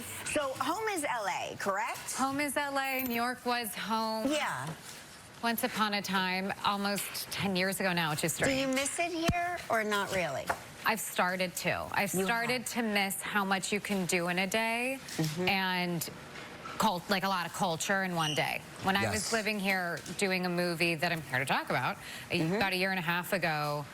is. So home is LA, correct? Home is LA. New York was home. Yeah. Once upon a time, almost 10 years ago now, which is strange. Do you miss it here or not really? I've started to. I've started to miss how much you can do in a day and like a lot of culture in one day. When I was living here doing a movie that I'm here to talk about, about a year and a half ago,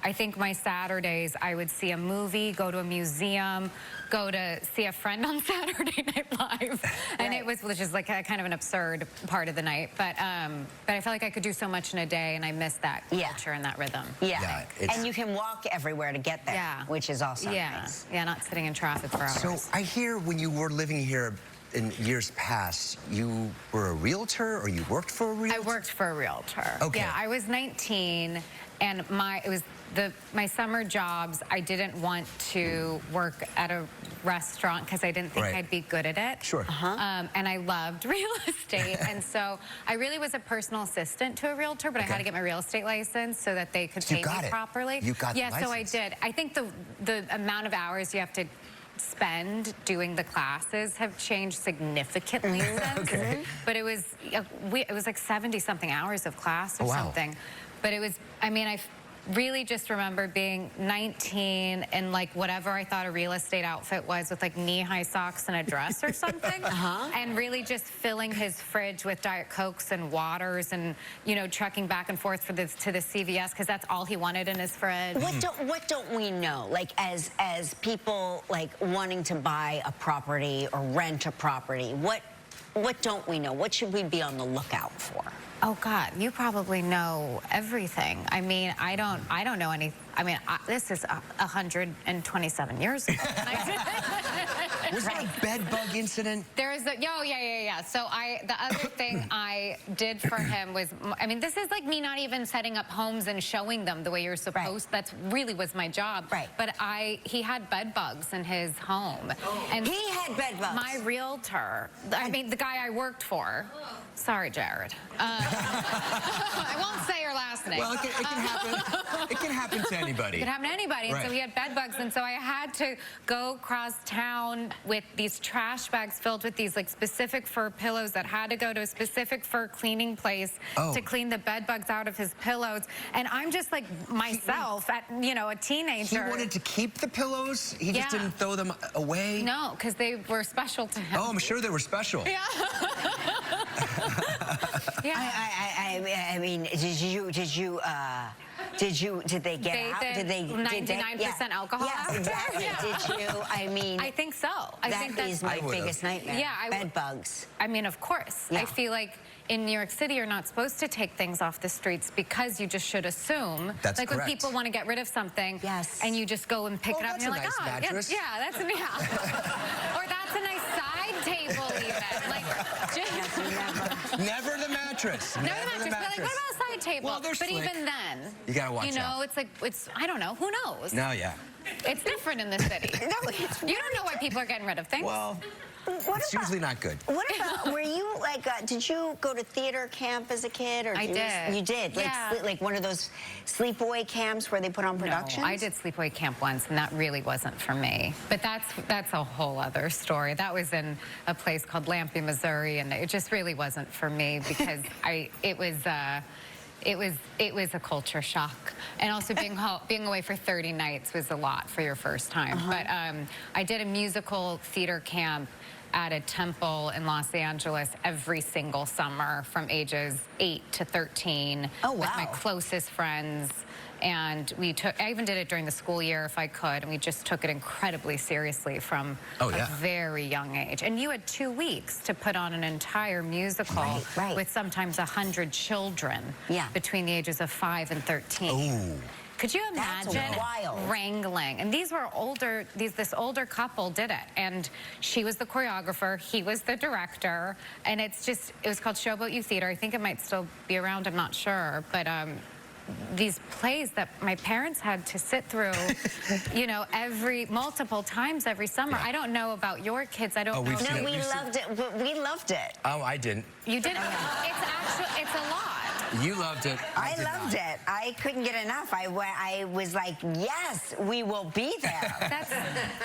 I think my Saturdays, I would see a movie, go to a museum, go to see a friend on Saturday Night Live. And it was just like a kind of an absurd part of the night. But I felt like I could do so much in a day, and I missed that culture and that rhythm. Yeah. And you can walk everywhere to get there, which is also nice. Yeah, not sitting in traffic for hours. So I hear when you were living here in years past, you were a realtor or you worked for a realtor? I worked for a realtor. Okay. Yeah, I was 19, and it was my summer jobs. I didn't want to work at a restaurant because I didn't think I'd be good at it. Sure. And I loved real estate, and so I really was a personal assistant to a realtor, but I had to get my real estate license so that they could pay me properly. You got the license. So I did. I think the amount of hours you have to spend doing the classes have changed significantly since. But it was like 70-something hours of class or something. But it was, I mean, I really just remember being 19 and like whatever I thought a real estate outfit was, with like knee-high socks and a dress or something, and really just filling his fridge with Diet Cokes and waters, and trucking back and forth to the CVS because that's all he wanted in his fridge. What don't we know? Like as people like wanting to buy a property or rent a property, what don't we know? What should we be on the lookout for? Oh God, you probably know everything. I mean, I don't know any. I mean, this is 127 years ago. Was there a bed bug incident? There is yeah. So the other thing I did for him was, I mean, this is like me not even setting up homes and showing them the way you're supposed. That's really was my job. But he had bed bugs in his home. And he had bed bugs. My realtor, I mean, the guy I worked for. Sorry, Jared. I won't say your last name. Well, it can happen. It can happen to anybody. It can happen to anybody. And so he had bed bugs, and so I had to go across town with these trash bags filled with these like specific fur pillows that had to go to a specific fur cleaning place to clean the bed bugs out of his pillows. And I'm just like myself at a teenager. He wanted to keep the pillows? He just didn't throw them away? No, because they were special to him. Oh, I'm sure they were special. Yeah. I mean, did they get out? Did they 99% alcohol? Yes, exactly. Did you? I mean, I think so. I think that is my biggest nightmare. Yeah, bed bugs. I mean, of course. I feel like in New York City, you're not supposed to take things off the streets because you just should assume. That's like correct. when people want to get rid of something, and you just go and pick it up, and you're like, oh, mattress. yeah, that's a or that's a nice side table even. Like, just never the mattress. Never the mattress. But like, what about a side table? Well, but even then, you gotta watch out. it's like I don't know. Who knows? No, It's different in the city. You don't know why people are getting rid of things. Well, it's usually not good. What about, were you like, did you go to theater camp as a kid? Or I did. You did? Like one of those sleepaway camps where they put on productions? No, I did sleepaway camp once, and that really wasn't for me. But that's a whole other story. That was in a place called Lampe, Missouri, and it just really wasn't for me because it was a culture shock, and also being away for 30 nights was a lot for your first time. But I did a musical theater camp at a temple in Los Angeles every single summer from ages 8 to 13 with my closest friends. And I even did it during the school year if I could, and we just took it incredibly seriously from a very young age. And you had 2 weeks to put on an entire musical with sometimes 100 children between the ages of 5 and 13. Oh. Could you imagine wrangling? And these were older, this older couple did it. And she was the choreographer, he was the director. And it was called Showboat Youth Theater. I think it might still be around, I'm not sure. But these plays that my parents had to sit through, multiple times every summer. I don't know about your kids. I don't know. No, we loved it. We loved it. Oh, I didn't. You didn't? It's a lot. You loved it. I loved it. I couldn't get enough. I was like, yes, we will be there.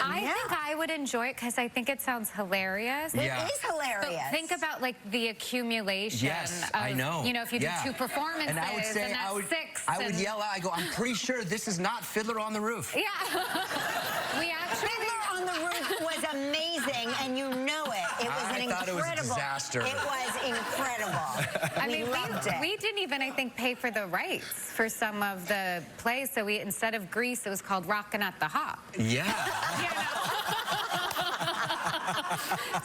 I think I would enjoy it because I think it sounds hilarious. Yeah. It is hilarious. But think about like the accumulation. Yes, of, I know. You know, if you do 2 performances, and I would say, that's 6. I would yell out, I go, I'm pretty sure this is not Fiddler on the Roof. Yeah. We actually. Fiddler on the Roof was amazing, and you know it. It was an incredible. It was a disaster. It was incredible. I mean, loved it. we didn't even, I think, pay for the rights for some of the plays. So we, instead of Grease, it was called Rockin' at the Hop. Yeah.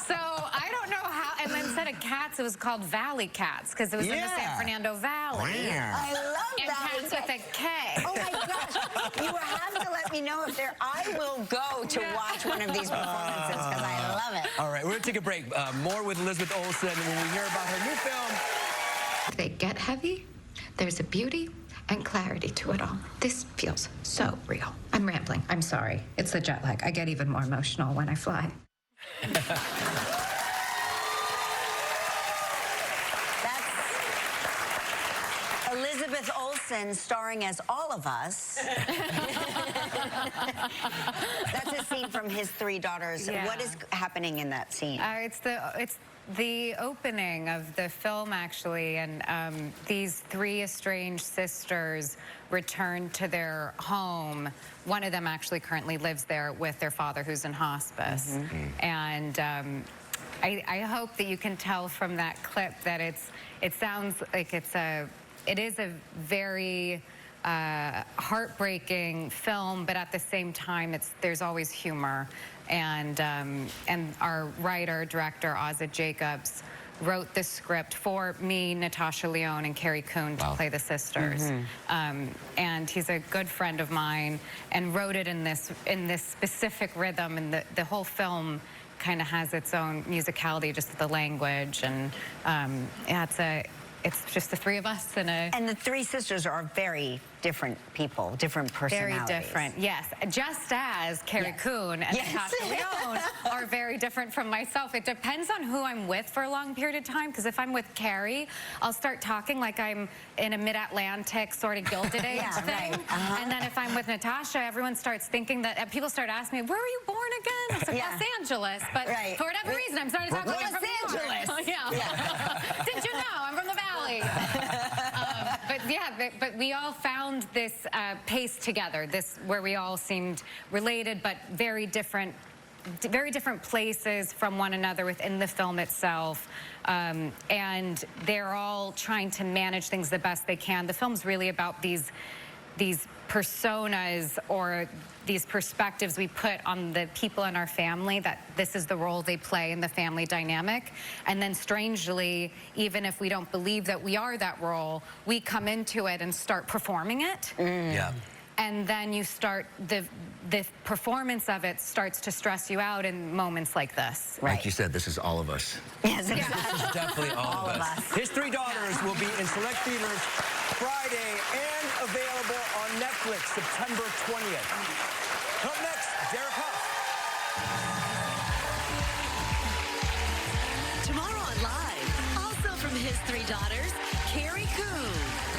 So I don't know how, and then instead of Cats, it was called Valley Cats because it was in the San Fernando Valley. I love And Valley Cats with a K. Oh my gosh! You have to let me know if there. I will go to watch one of these performances because I love it. All right, we're gonna take a break. More with Elizabeth Olsen when we hear about her new film. They get heavy. There's a beauty and clarity to it all. This feels so real. I'm rambling. I'm sorry. It's the jet lag. I get even more emotional when I fly. That's Elizabeth Olsen starring as all of us. That's a scene from His Three Daughters. Yeah. What is happening in that scene? It's the opening of the film, actually, and these 3 estranged sisters return to their home. One of them actually currently lives there with their father, who's in hospice. And I hope that you can tell from that clip that it sounds like it is a very heartbreaking film, but at the same time, there's always humor. And our writer, director, Azazel, wrote the script for me, Natasha, Lyonne, and Carrie, Coon to play the sisters. And he's a good friend of mine and wrote it in this specific rhythm, and the whole film kind of has its own musicality, just the language, and it's just the 3 of us And the 3 sisters are very different people, different personalities. Very different, yes. Just as Carrie Coon and Natasha Lyonne are very different from myself. It depends on who I'm with for a long period of time, because if I'm with Carrie, I'll start talking like I'm in a mid-Atlantic sort of Gilded Age thing. And then if I'm with Natasha, everyone starts thinking that, people start asking me, where were you born again? I was like, Los Angeles. But for whatever reason, I'm starting to talk like I'm from Los Angeles. Didn't you know? I'm from the Valley. But we all found this pace together, where we all seemed related, but very different places from one another within the film itself. And they're all trying to manage things the best they can. The film's really about these personas, or these perspectives we put on the people in our family, that this is the role they play in the family dynamic. And then strangely, even if we don't believe that we are that role, we come into it and start performing it. And then you start, the performance of it starts to stress you out in moments like this. Like you said, this is all of us. Yes, This is definitely all of us. His Three Daughters will be in select theaters Friday and available on Netflix September 20th. Up next, Derek Huff. Tomorrow on Live, also from His Three Daughters, Carrie Coon.